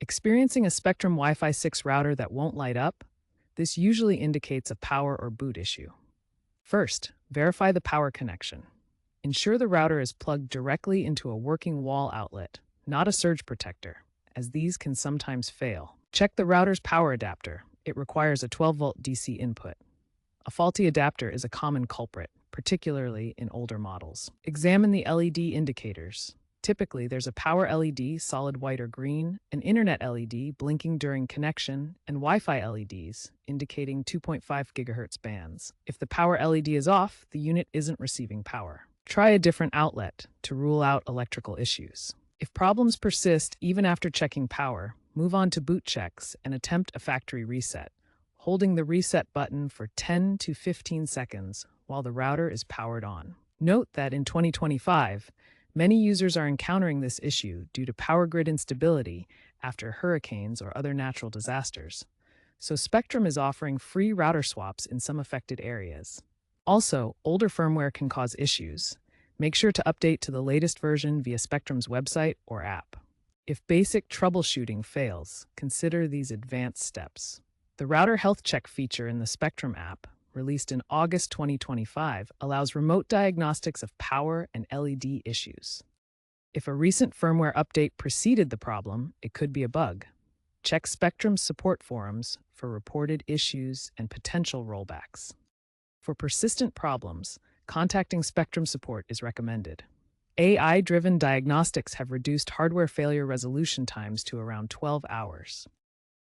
Experiencing a Spectrum Wi-Fi 6 router that won't light up? This usually indicates a power or boot issue. First, verify the power connection. Ensure the router is plugged directly into a working wall outlet, not a surge protector, as these can sometimes fail. Check the router's power adapter. It requires a 12-volt DC input. A faulty adapter is a common culprit, particularly in older models. Examine the LED indicators. Typically, there's a power LED, solid white or green, an internet LED blinking during connection, and Wi-Fi LEDs indicating 2.5 GHz bands. If the power LED is off, the unit isn't receiving power. Try a different outlet to rule out electrical issues. If problems persist even after checking power, move on to boot checks and attempt a factory reset, holding the reset button for 10 to 15 seconds while the router is powered on. Note that in 2025, many users are encountering this issue due to power grid instability after hurricanes or other natural disasters, so Spectrum is offering free router swaps in some affected areas. Also, older firmware can cause issues. Make sure to update to the latest version via Spectrum's website or app. If basic troubleshooting fails, consider these advanced steps. The Router Health Check feature in the Spectrum app, released in August 2025, allows remote diagnostics of power and LED issues. If a recent firmware update preceded the problem, it could be a bug. Check Spectrum's support forums for reported issues and potential rollbacks. For persistent problems, contacting Spectrum support is recommended. AI-driven diagnostics have reduced hardware failure resolution times to around 12 hours.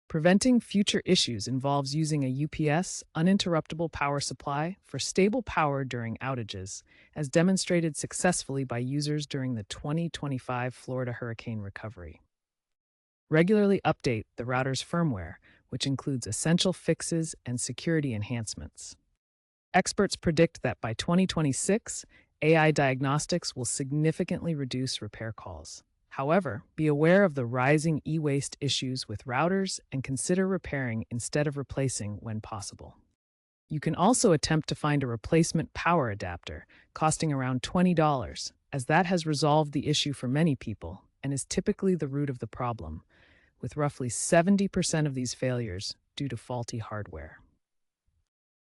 Preventing future issues involves using a UPS, uninterruptible power supply, for stable power during outages, as demonstrated successfully by users during the 2025 Florida hurricane recovery. Regularly update the router's firmware, which includes essential fixes and security enhancements. Experts predict that by 2026, AI diagnostics will significantly reduce repair calls. However, be aware of the rising e-waste issues with routers and consider repairing instead of replacing when possible. You can also attempt to find a replacement power adapter, costing around $20, as that has resolved the issue for many people and is typically the root of the problem, with roughly 70% of these failures due to faulty hardware.